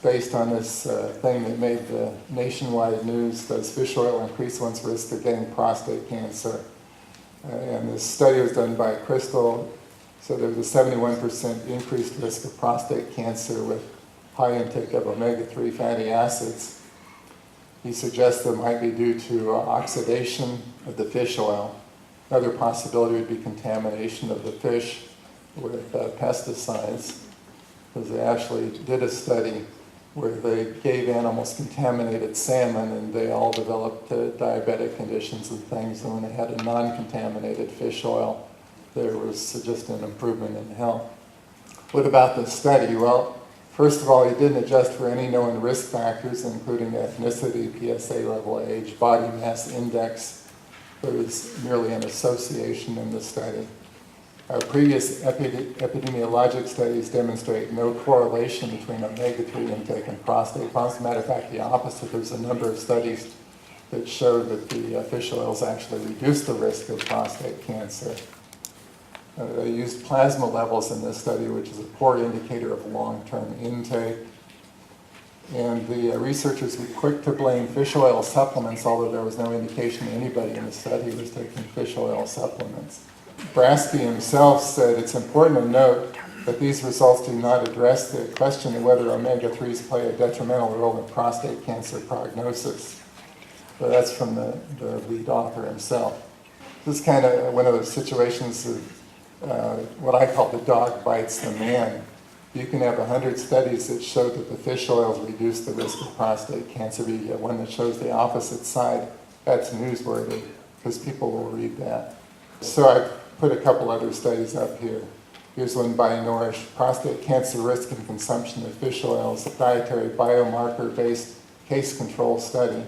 based on this thing that made the nationwide news: does fish oil increase one's risk of getting prostate cancer? And this study was done by Crystal. So there was a 71% increased risk of prostate cancer with high intake of omega-3 fatty acids. He suggests it might be due to oxidation of the fish oil. Another possibility would be contamination of the fish with pesticides, because they actually did a study where they gave animals contaminated salmon and they all developed diabetic conditions and things, and when they had a non-contaminated fish oil, there was just an improvement in health. What about the study? Well, first of all, he didn't adjust for any known risk factors, including ethnicity, PSA level, age, body mass index. There was merely an association in the study. Previous epidemiologic studies demonstrate no correlation between omega-3 intake and prostate cancer. As a matter of fact, the opposite. There's a number of studies that show that the fish oils actually reduce the risk of prostate cancer. They used plasma levels in this study, which is a poor indicator of long-term intake. And the researchers were quick to blame fish oil supplements, although there was no indication that anybody in the study was taking fish oil supplements. Bransky himself said it's important to note that these results do not address the question of whether omega-3s play a detrimental role in prostate cancer prognosis. So that's from the lead author himself. This is kind of one of those situations of what I call the dog bites the man. You can have 100 studies that show that the fish oils reduce the risk of prostate cancer, but you get one that shows the opposite side. That's newsworthy, because people will read that. So I put a couple other studies up here. Here's one by Nourish: prostate cancer risk and consumption of fish oils, a dietary biomarker-based case control study.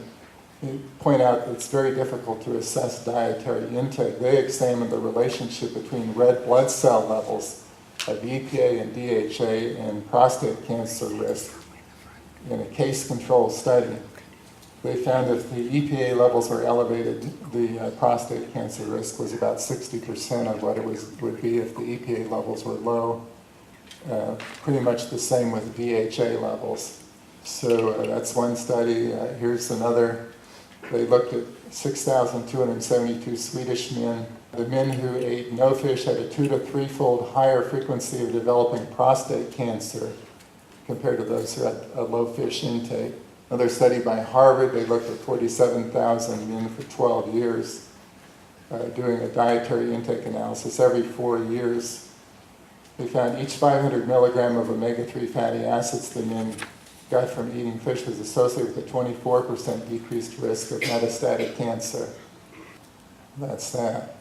They point out that it's very difficult to assess dietary intake. They examined the relationship between red blood cell levels of EPA and DHA and prostate cancer risk in a case control study. They found that if the EPA levels were elevated, the prostate cancer risk was about 60% of what it would be if the EPA levels were low. Pretty much the same with DHA levels. So that's one study. Here's another. They looked at 6,272 Swedish men. The men who ate no fish had a 2 to 3-fold higher frequency of developing prostate cancer compared to those who had a low fish intake. Another study by Harvard, they looked at 47,000 men for 12 years, doing a dietary intake analysis every 4 years. They found each 500 milligram of omega-3 fatty acids the men got from eating fish was associated with a 24% decreased risk of metastatic cancer. That's that.